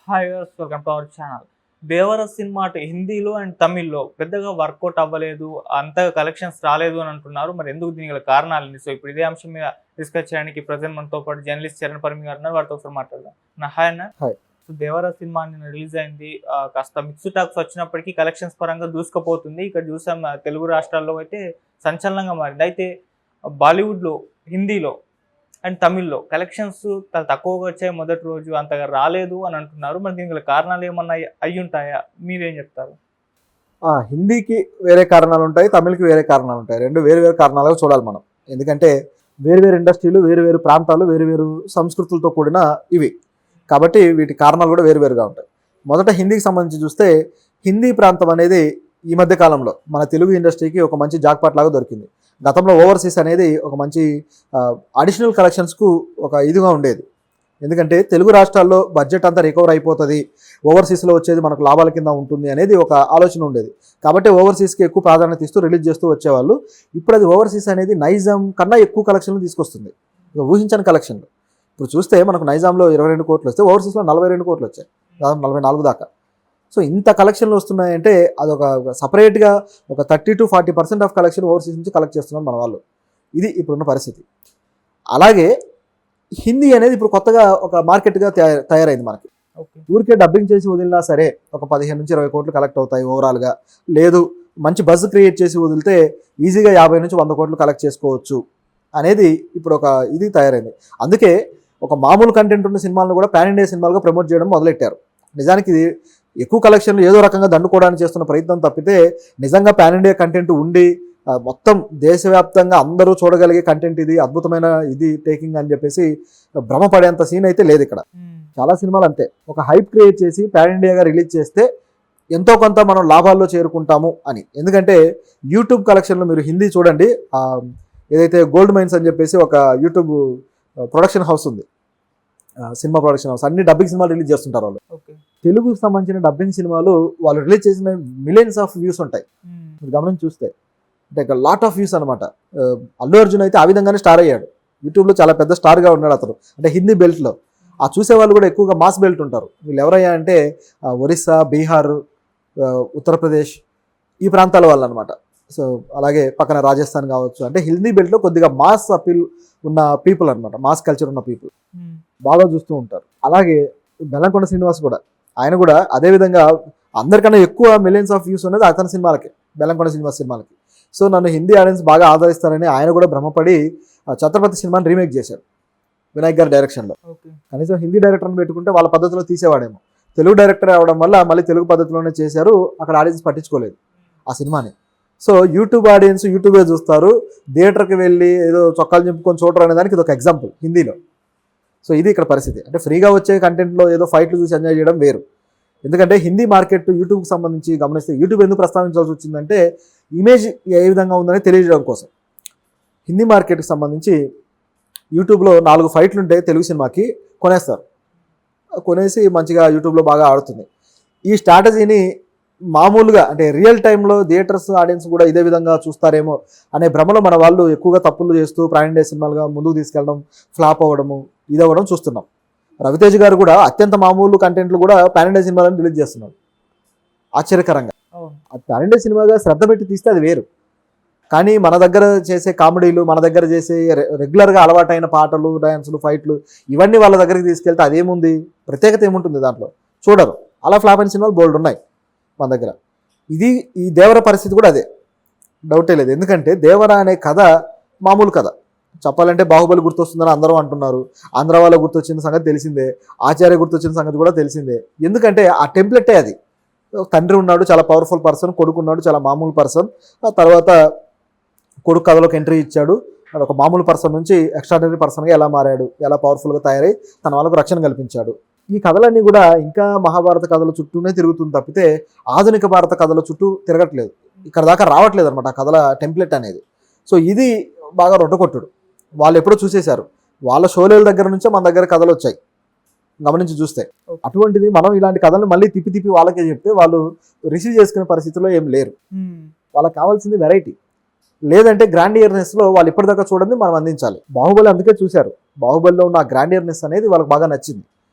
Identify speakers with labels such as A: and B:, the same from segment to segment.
A: Hi viewers, welcome to our channel. 'Devara' cinema అటు హిందీలో and తమిళ్‌లో పెద్దగా వర్కౌట్ అవ్వలేదు. అంతగా కలెక్షన్స్ రాలేదు అని అంటున్నారు. మరి ఎందుకు, దీనికి గల కారణాలేంటి? సో ఇప్పుడు ఇదే అంశం మీద డిస్కస్ చేయడానికి ప్రెజెంట్ మనతో పాటు జర్నలిస్ట్ చరణ్ పరిమి గారు ఉన్నారు. వారితో ఒకసారి మాట్లాడదాం. హాయ్ అన్న.
B: హాయ్.
A: సో 'దేవర' సినిమా నిన్న రిలీజ్ అయింది. కాస్త మిక్స్డ్ టాక్స్ వచ్చినప్పటికీ కలెక్షన్స్ పరంగా దూసుకుపోతుంది. ఇక్కడ చూసాం తెలుగు రాష్ట్రాల్లో అయితే సంచలనంగా మారింది. అయితే బాలీవుడ్లో, హిందీలో అండ్ తమిళ్లో కలెక్షన్స్ చాలా తక్కువగా వచ్చాయి. మొదటి రోజు అంతగా రాలేదు అని అంటున్నారు. మరి దీనికి గల కారణాలు ఏమన్నా అయ్యి ఉంటాయా? మీరేం చెప్తారు?
B: హిందీకి వేరే కారణాలు ఉంటాయి, తమిళ్కి వేరే కారణాలు ఉంటాయి. రెండు వేరు వేరు కారణాలుగా చూడాలి మనం. ఎందుకంటే వేరు వేరు ఇండస్ట్రీలు, వేరు వేరు ప్రాంతాలు, వేరు వేరు సంస్కృతులతో కూడిన ఇవి. కాబట్టి వీటి కారణాలు కూడా వేరు వేరుగా ఉంటాయి. మొదట హిందీకి సంబంధించి చూస్తే, హిందీ ప్రాంతం అనేది ఈ మధ్య కాలంలో మన తెలుగు ఇండస్ట్రీకి ఒక మంచి జాక్పాట్ లాగా దొరికింది. గతంలో ఓవర్సీస్ అనేది ఒక మంచి అడిషనల్ కలెక్షన్స్కు ఒక ఇదిగా ఉండేది. ఎందుకంటే తెలుగు రాష్ట్రాల్లో బడ్జెట్ అంతా రికవర్ అయిపోతుంది, ఓవర్సీస్లో వచ్చేది మనకు లాభాల కింద ఉంటుంది అనేది ఒక ఆలోచన ఉండేది. కాబట్టి ఓవర్సీస్కి ఎక్కువ ప్రాధాన్యత ఇస్తూ రిలీజ్ చేస్తూ వచ్చేవాళ్ళు. ఇప్పుడు అది ఓవర్సీస్ అనేది నైజాం కన్నా ఎక్కువ కలెక్షన్లు తీసుకొస్తుంది, ఊహించని కలెక్షన్లు. ఇప్పుడు చూస్తే మనకు నైజాంలో 22 కోట్లు వస్తే ఓవర్సీస్లో 42 కోట్లు వచ్చాయి, దాదాపు 44 దాకా. సో ఇంత కలెక్షన్లు వస్తున్నాయంటే అదొక సపరేట్గా ఒక 30 to 40% ఆఫ్ కలెక్షన్ ఓవర్సీస్ నుంచి కలెక్ట్ చేస్తున్నారు మన వాళ్ళు. ఇది ఇప్పుడున్న పరిస్థితి. అలాగే హిందీ అనేది ఇప్పుడు కొత్తగా ఒక మార్కెట్గా తయారైంది మనకి. ఊరికే డబ్బింగ్ చేసి వదిలినా సరే ఒక 15 నుంచి 20 కోట్లు కలెక్ట్ అవుతాయి ఓవరాల్గా. లేదు మంచి బజ్ క్రియేట్ చేసి వదిలితే ఈజీగా 50 నుంచి 100 కోట్లు కలెక్ట్ చేసుకోవచ్చు అనేది ఇప్పుడు ఒక ఇది తయారైంది. అందుకే ఒక మామూలు కంటెంట్ ఉన్న సినిమాలను కూడా పాన్ ఇండియా సినిమాలుగా ప్రమోట్ చేయడం మొదలెట్టారు. నిజానికి ఇది ఎక్కువ కలెక్షన్లు ఏదో రకంగా దండుకోవడానికి చేస్తున్న ప్రయత్నం తప్పితే, నిజంగా పాన్ ఇండియా కంటెంట్ ఉండి మొత్తం దేశవ్యాప్తంగా అందరూ చూడగలిగే కంటెంట్ ఇది, అద్భుతమైన ఇది టేకింగ్ అని చెప్పేసి భ్రమపడేంత సీన్ అయితే లేదు ఇక్కడ. చాలా సినిమాలు అంతే, ఒక హైప్ క్రియేట్ చేసి పాన్ ఇండియాగా రిలీజ్ చేస్తే ఎంతో కొంత మనం లాభాల్లో చేరుకుంటాము అని. ఎందుకంటే యూట్యూబ్ కలెక్షన్లో మీరు హిందీ చూడండి, ఏదైతే గోల్డ్ మైన్స్ అని చెప్పేసి ఒక యూట్యూబ్ ప్రొడక్షన్ హౌస్ ఉంది, సినిమా ప్రొడక్షన్ హౌస్, అన్ని డబ్బింగ్ సినిమాలు రిలీజ్ చేస్తుంటారు వాళ్ళు. తెలుగుకి సంబంధించిన డబ్బింగ్ సినిమాలు వాళ్ళు రిలీజ్ చేసిన మిలియన్స్ ఆఫ్ వ్యూస్ ఉంటాయి. మీరు గమనించి చూస్తే అంటే లాట్ ఆఫ్ వ్యూస్ అనమాట. అల్లు అర్జున్ అయితే ఆ విధంగానే స్టార్ అయ్యాడు, యూట్యూబ్లో చాలా పెద్ద స్టార్గా ఉన్నాడు అతను, అంటే హిందీ బెల్ట్లో. ఆ చూసే వాళ్ళు కూడా ఎక్కువగా మాస్ బెల్ట్ ఉంటారు. వీళ్ళు ఎవరయ్యా అంటే ఒరిస్సా, బీహార్, ఉత్తరప్రదేశ్ ఈ ప్రాంతాల వాళ్ళు అనమాట. సో అలాగే పక్కన రాజస్థాన్ కావచ్చు, అంటే హిందీ బెల్ట్లో కొద్దిగా మాస్ అపీల్ ఉన్న పీపుల్ అనమాట, మాస్ కల్చర్ ఉన్న పీపుల్ బాగా చూస్తూ ఉంటారు. అలాగే బెల్లంకొండ శ్రీనివాస్ కూడా, ఆయన కూడా అదేవిధంగా అందరికన్నా ఎక్కువ మిలియన్స్ ఆఫ్ వ్యూస్ ఉన్నది అతని సినిమాలకి, బెల్లంకొండ శ్రీనివాస్ సినిమాలకి. సో నన్ను హిందీ ఆడియన్స్ బాగా ఆదరిస్తారని ఆయన కూడా భ్రమపడి ఛత్రపతి సినిమాని రీమేక్ చేశాడు వినాయక్ గారి డైరెక్షన్లో. కనీసం హిందీ డైరెక్టర్ని పెట్టుకుంటే వాళ్ళ పద్ధతిలో తీసేవాడేమో. తెలుగు డైరెక్టర్ అవడం వల్ల మళ్ళీ తెలుగు పద్ధతిలోనే చేశారు, అక్కడ ఆడియన్స్ పట్టించుకోలేదు ఆ సినిమాని. సో యూట్యూబ్ ఆడియన్స్ యూట్యూబే చూస్తారు, థియేటర్కి వెళ్ళి ఏదో చొక్కాలు చింపుకొని చూడరు అనే దానికి ఇది ఒక ఎగ్జాంపుల్ హిందీలో. సో ఇది ఇక్కడ పరిస్థితి. అంటే ఫ్రీగా వచ్చే కంటెంట్లో ఏదో ఫైట్లు చూసి ఎంజాయ్ చేయడం వేరు. ఎందుకంటే హిందీ మార్కెట్ యూట్యూబ్కి సంబంధించి గమనిస్తే, యూట్యూబ్ ఎందుకు ప్రస్తావించాల్సి వచ్చిందంటే ఇమేజ్ ఏ విధంగా ఉందని తెలియజేయడం కోసం. హిందీ మార్కెట్కి సంబంధించి యూట్యూబ్లో 4 ఫైట్లు ఉంటే తెలుగు సినిమాకి కొనేస్తారు, కొనేసి మంచిగా యూట్యూబ్లో బాగా ఆడుతుంది. ఈ స్ట్రాటజీని మామూలుగా అంటే రియల్ టైంలో థియేటర్స్ ఆడియన్స్ కూడా ఇదే విధంగా చూస్తారేమో అనే భ్రమలో మన వాళ్ళు ఎక్కువగా తప్పులు చేస్తూ పాన్ ఇండియా సినిమాలుగా ముందుకు తీసుకెళ్ళడం, ఫ్లాప్ అవ్వడము, ఇది అవ్వడం చూస్తున్నాం. రవితేజ్ గారు కూడా అత్యంత మామూలు కంటెంట్లు కూడా పాన్ ఇండియా సినిమాలను రిలీజ్ చేస్తున్నారు ఆశ్చర్యకరంగా. అది పాన్ ఇండియా సినిమాగా శ్రద్ధ పెట్టి తీస్తే అది వేరు. కానీ మన దగ్గర చేసే కామెడీలు, మన దగ్గర చేసే రెగ్యులర్గా అలవాటైన పాటలు, డ్యాన్సులు, ఫైట్లు ఇవన్నీ వాళ్ళ దగ్గరికి తీసుకెళ్తే అదేముంది, ప్రత్యేకత ఏముంటుంది దాంట్లో? చూడరు. అలా ఫ్లాప్ అయిన సినిమాలు బోల్డ్ ఉన్నాయి మన దగ్గర. ఈ దేవర పరిస్థితి కూడా అదే, డౌటే లేదు. ఎందుకంటే దేవర అనే కథ మామూలు కథ. చెప్పాలంటే బాహుబలి గుర్తొస్తుందని అందరూ అంటున్నారు, ఆంధ్ర వాళ్ళ గుర్తొచ్చిన సంగతి తెలిసిందే, ఆచార్య గుర్తొచ్చిన సంగతి కూడా తెలిసిందే. ఎందుకంటే ఆ టెంప్లెటే అది. తండ్రి ఉన్నాడు, చాలా పవర్ఫుల్ పర్సన్, కొడుకు ఉన్నాడు, చాలా మామూలు పర్సన్. ఆ తర్వాత కొడుకు కథలోకి ఎంట్రీ ఇచ్చాడు, ఒక మామూలు పర్సన్ నుంచి ఎక్స్ట్రాడినరీ పర్సన్గా ఎలా మారాడు, ఎలా పవర్ఫుల్గా తయారై తన వాళ్ళకు రక్షణ కల్పించాడు. ఈ కథలన్నీ కూడా ఇంకా మహాభారత కథల చుట్టూనే తిరుగుతుంది తప్పితే ఆధునిక భారత కథల చుట్టూ తిరగట్లేదు, ఇక్కడ దాకా రావట్లేదు అనమాట ఆ కథల టెంప్లెట్ అనేది. సో ఇది బాగా రొట్టకొట్టుడు. వాళ్ళు ఎప్పుడో చూసేశారు, వాళ్ళ షోలేల దగ్గర నుంచే మన దగ్గర కథలు వచ్చాయి గమనించి చూస్తే. అటువంటిది మనం ఇలాంటి కథలను మళ్ళీ తిప్పి తిప్పి వాళ్ళకే చెప్తే వాళ్ళు రిసీవ్ చేసుకునే పరిస్థితిలో ఏం లేరు. వాళ్ళకి కావాల్సింది వెరైటీ, లేదంటే గ్రాండియర్నెస్లో వాళ్ళు ఇప్పటిదాకా చూడండి మనం అందించాలి. బాహుబలి అందుకే చూశారు, బాహుబలిలో ఉన్న గ్రాండియర్నెస్ అనేది వాళ్ళకి బాగా నచ్చింది.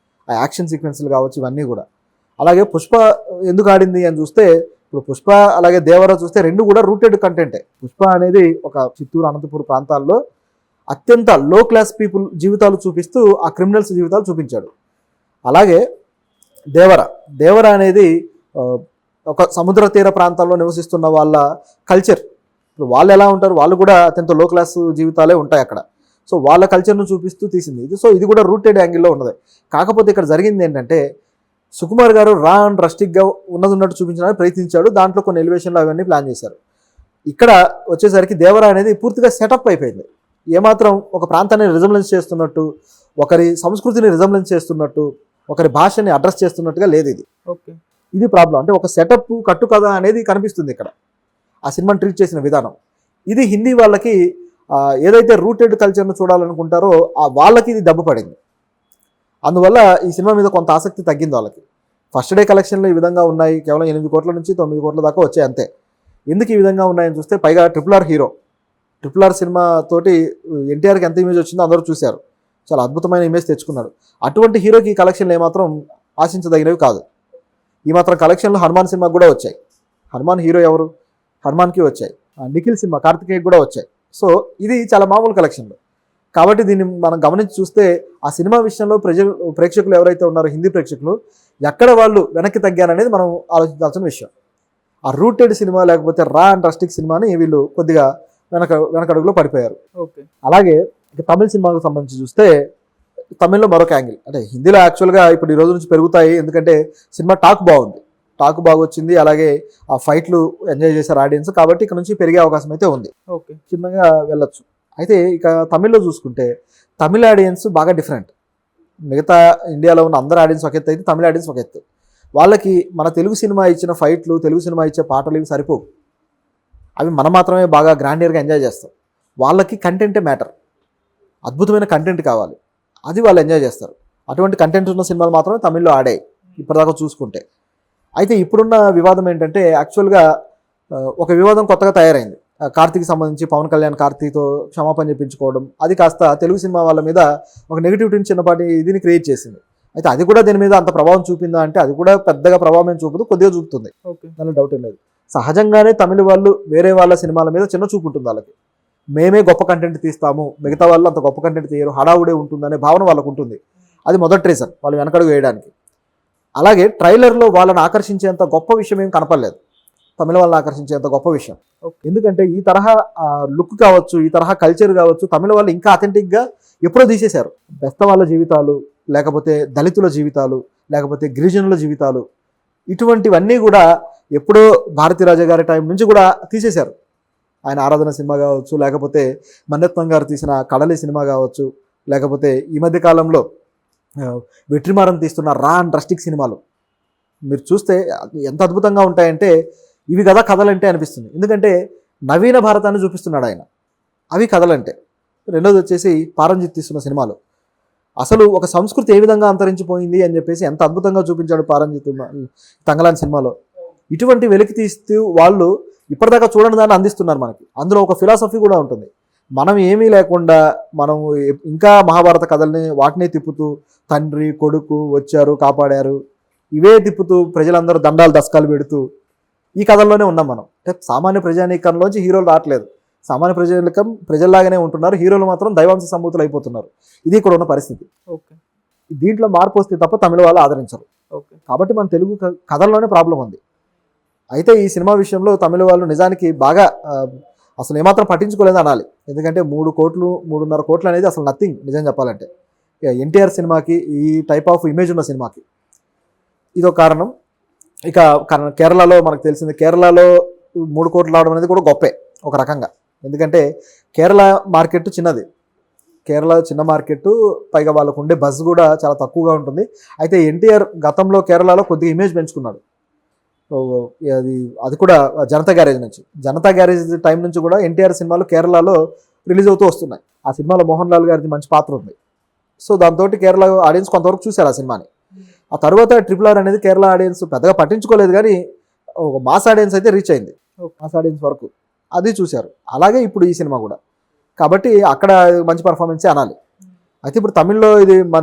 B: ఆ యాక్షన్ సీక్వెన్స్లు కావచ్చు, ఇవన్నీ కూడా. అలాగే పుష్ప ఎందుకు ఆడింది అని చూస్తే, ఇప్పుడు పుష్ప అలాగే దేవర చూస్తే రెండు కూడా రూటెడ్ కంటెంటే. పుష్ప అనేది ఒక చిత్తూరు, అనంతపురం ప్రాంతాల్లో అత్యంత లో క్లాస్ పీపుల్ జీవితాలు చూపిస్తూ ఆ క్రిమినల్స్ జీవితాలు చూపించాడు. అలాగే దేవర అనేది ఒక సముద్ర తీర ప్రాంతాల్లో నివసిస్తున్న వాళ్ళ కల్చర్. ఇప్పుడు వాళ్ళు ఎలా ఉంటారు, వాళ్ళు కూడా అత్యంత లో క్లాస్ జీవితాలే ఉంటాయి అక్కడ. సో వాళ్ళ కల్చర్ను చూపిస్తూ తీసింది ఇది. సో ఇది కూడా రూటెడ్ యాంగిల్లో ఉన్నది. కాకపోతే ఇక్కడ జరిగింది ఏంటంటే, సుకుమార్ గారు రా అండ్ రస్టిక్గా ఉన్నట్టు చూపించడానికి ప్రయత్నించాడు. దాంట్లో కొన్ని ఎలివేషన్లు అవన్నీ ప్లాన్ చేశారు. ఇక్కడ వచ్చేసరికి దేవరా అనేది పూర్తిగా సెటప్ అయిపోయింది. ఏమాత్రం ఒక ప్రాంతాన్ని రిజంబ్లెన్స్ చేస్తున్నట్టు, ఒకరి సంస్కృతిని రిజంబ్లెన్స్ చేస్తున్నట్టు, ఒకరి భాషని అడ్రస్ చేస్తున్నట్టుగా లేదు ఇది.
A: ఓకే,
B: ఇది ప్రాబ్లం. అంటే ఒక సెటప్ కట్టు కథ అనేది కనిపిస్తుంది ఇక్కడ ఆ సినిమాని ట్రీట్ చేసిన విధానం. ఇది హిందీ వాళ్ళకి ఏదైతే రూటెడ్ కల్చర్ను చూడాలనుకుంటారో వాళ్ళకి ఇది దెబ్బ పడింది. అందువల్ల ఈ సినిమా మీద కొంత ఆసక్తి తగ్గింది వాళ్ళకి. ఫస్ట్ డే కలెక్షన్లు ఈ విధంగా ఉన్నాయి, కేవలం 8 కోట్ల నుంచి 9 కోట్ల దాకా వచ్చాయి అంతే. ఎందుకు ఈ విధంగా ఉన్నాయని చూస్తే, పైగా RRR హీరో. RRR సినిమా తోటి ఎన్టీఆర్కి ఎంత ఇమేజ్ వచ్చిందో అందరూ చూశారు. చాలా అద్భుతమైన ఇమేజ్ తెచ్చుకున్నాడు. అటువంటి హీరోకి ఈ కలెక్షన్లు ఏమాత్రం ఆశించదగినవి కాదు. ఈ మాత్రం కలెక్షన్లు హనుమాన్ సినిమాకి కూడా వచ్చాయి. హనుమాన్ హీరో ఎవరు, హనుమాన్కి వచ్చాయి. నిఖిల్ సినిమా కార్తికేయ కూడా వచ్చాయి. సో ఇది చాలా మామూలు కలెక్షన్లు. కాబట్టి దీన్ని మనం గమనించి చూస్తే ఆ సినిమా విషయంలో ప్రేక్షకులు ఎవరైతే ఉన్నారో, హిందీ ప్రేక్షకులు, ఎక్కడ వాళ్ళు వెనక్కి తగ్గారనేది మనం ఆలోచించాల్సిన విషయం. ఆ రూటెడ్ సినిమా లేకపోతే రా అండ్ రస్టిక్ సినిమాని వీళ్ళు కొద్దిగా వెనకడుగులో పడిపోయారు.
A: ఓకే,
B: అలాగే ఇక తమిళ సినిమాకు సంబంధించి చూస్తే, తమిళ్లో మరొక యాంగిల్. అంటే హిందీలో యాక్చువల్గా ఇప్పుడు ఈ రోజు నుంచి పెరుగుతాయి, ఎందుకంటే సినిమా టాక్ బాగుంది, టాక్ బాగా వచ్చింది. అలాగే ఆ ఫైట్లు ఎంజాయ్ చేశారు ఆడియన్స్. కాబట్టి ఇక్కడ నుంచి పెరిగే అవకాశం అయితే ఉంది.
A: ఓకే,
B: చిన్నగా వెళ్ళొచ్చు. అయితే ఇక తమిళ్లో చూసుకుంటే, తమిళ ఆడియన్స్ బాగా డిఫరెంట్. మిగతా ఇండియాలో ఉన్న అందరు ఆడియన్స్ ఒక ఎత్తు అయితే తమిళ ఆడియన్స్ ఒక ఎత్తు. వాళ్ళకి మన తెలుగు సినిమా ఇచ్చిన ఫైట్లు, తెలుగు సినిమా ఇచ్చే పాటలు ఇవి సరిపోవు. అవి మనం మాత్రమే బాగా గ్రాండియర్గా ఎంజాయ్ చేస్తాం. వాళ్ళకి కంటెంటే మ్యాటర్, అద్భుతమైన కంటెంట్ కావాలి, అది వాళ్ళు ఎంజాయ్ చేస్తారు. అటువంటి కంటెంట్ ఉన్న సినిమాలు మాత్రమే తమిళ్లో ఆడాయి ఇప్పటిదాకా చూసుకుంటే. అయితే ఇప్పుడున్న వివాదం ఏంటంటే, యాక్చువల్గా ఒక వివాదం కొత్తగా తయారైంది. కార్తీకి సంబంధించి పవన్ కళ్యాణ్ కార్తీతో క్షమాపణ చెప్పించుకోవడం, అది కాస్త తెలుగు సినిమా వాళ్ళ మీద ఒక నెగిటివిటీని చిన్నపాటి ఇదిని క్రియేట్ చేసింది. అయితే అది కూడా దీని మీద అంత ప్రభావం చూపిందా అంటే, అది కూడా పెద్దగా ప్రభావం ఏం చూపదు, కొద్దిగా చూపుతుంది, దానిలో డౌట్ ఏం లేదు. సహజంగానే తమిళ వాళ్ళు వేరే వాళ్ళ సినిమాల మీద చిన్న చూపు ఉంటుంది వాళ్ళకి. మేమే గొప్ప కంటెంట్ తీస్తాము, మిగతా వాళ్ళు అంత గొప్ప కంటెంట్ తీయరు, హడావుడే ఉంటుందనే భావన వాళ్ళకు ఉంటుంది. అది మొదటి రీజన్ వాళ్ళు వెనకడుగు వేయడానికి. అలాగే ట్రైలర్లో వాళ్ళని ఆకర్షించేంత గొప్ప విషయం ఏం కనపడలేదు, తమిళ వాళ్ళని ఆకర్షించేంత గొప్ప విషయం. ఎందుకంటే ఈ తరహా లుక్ కావచ్చు, ఈ తరహా కల్చర్ కావచ్చు, తమిళ వాళ్ళు ఇంకా అథెంటిక్గా ఎప్పుడో తీసేశారు. బెస్త వాళ్ళ జీవితాలు, లేకపోతే దళితుల జీవితాలు, లేకపోతే గిరిజనుల జీవితాలు, ఇటువంటివన్నీ కూడా ఎప్పుడో భారతీరాజా గారి టైం నుంచి కూడా తీసేశారు. ఆయన ఆరాధన సినిమా కావచ్చు, లేకపోతే మన్నెత్నం గారు తీసిన కడలి సినిమా కావచ్చు, లేకపోతే ఈ మధ్య కాలంలో వెట్రిమారం తీస్తున్న రా అండ్ రస్టిక్ సినిమాలు మీరు చూస్తే ఎంత అద్భుతంగా ఉంటాయంటే, ఇవి కదా కథలంటే అనిపిస్తుంది. ఎందుకంటే నవీన భారతాన్ని చూపిస్తున్నాడు ఆయన, అవి కథలంటే. రెండోది వచ్చేసి పారంజిత్ తీస్తున్న సినిమాలు, అసలు ఒక సంస్కృతి ఏ విధంగా అంతరించిపోయింది అని చెప్పేసి ఎంత అద్భుతంగా చూపించాడు పారంజిత్ తంగలాన్ సినిమాలో. ఇటువంటి వెలికి తీస్తూ వాళ్ళు ఇప్పటిదాకా చూడని దాన్ని అందిస్తున్నారు మనకి. అందులో ఒక ఫిలాసఫీ కూడా ఉంటుంది. మనం ఏమీ లేకుండా మనం ఇంకా మహాభారత కథల్ని వాటినే తిప్పుతూ, తండ్రి కొడుకు వచ్చారు కాపాడారు, ఇవే తిప్పుతూ ప్రజలందరూ దండాలు దశకాలు పెడుతూ ఈ కథల్లోనే ఉన్నాం మనం. అంటే సామాన్య ప్రజానీకంలోంచి హీరోలు రావట్లేదు, సామాన్య ప్రజానీకం ప్రజల్లాగానే ఉంటున్నారు, హీరోలు మాత్రం దైవాంశ సంభూతులు అయిపోతున్నారు. ఇది ఇక్కడ ఉన్న పరిస్థితి. దీంట్లో మార్పు వస్తే తప్ప తమిళ వాళ్ళు ఆదరించరు. కాబట్టి మన తెలుగు కథల్లోనే ప్రాబ్లం ఉంది. అయితే ఈ సినిమా విషయంలో తమిళ వాళ్ళు నిజానికి బాగా అసలు ఏమాత్రం పట్టించుకోలేదు అనాలి. ఎందుకంటే 3 కోట్లు 3.5 కోట్లు అనేది అసలు నథింగ్ నిజం చెప్పాలంటే. ఎన్టీఆర్ సినిమాకి, ఈ టైప్ ఆఫ్ ఇమేజ్ ఉన్న సినిమాకి ఇదో కారణం. ఇక కేరళలో మనకు తెలిసింది, కేరళలో 3 కోట్లు రావడం అనేది కూడా గొప్పే ఒక రకంగా. ఎందుకంటే కేరళ మార్కెట్ చిన్నది, కేరళ చిన్న మార్కెట్, పైగా వాళ్ళకు ఉండే బజ్ కూడా చాలా తక్కువగా ఉంటుంది. అయితే ఎన్టీఆర్ గతంలో కేరళలో కొద్దిగా ఇమేజ్ పెంచుకున్నాడు. అది కూడా జనతా గ్యారేజ్ నుంచి, జనతా గ్యారేజ్ టైం నుంచి కూడా ఎన్టీఆర్ సినిమాలు కేరళలో రిలీజ్ అవుతూ వస్తున్నాయి. ఆ సినిమాలో మోహన్ లాల్ గారిది మంచి పాత్ర ఉంది. సో దాంతో కేరళ ఆడియన్స్ కొంతవరకు చూశారు ఆ సినిమాని. ఆ తర్వాత RRR అనేది కేరళ ఆడియన్స్ పెద్దగా పట్టించుకోలేదు, కానీ ఒక మాస్ ఆడియన్స్ అయితే రీచ్ అయింది, మాస్ ఆడియన్స్ వరకు అది చూశారు. అలాగే ఇప్పుడు ఈ సినిమా కూడా, కాబట్టి అక్కడ మంచి పర్ఫార్మెన్సే అనాలి. అయితే ఇప్పుడు తమిళ్లో ఇది మరి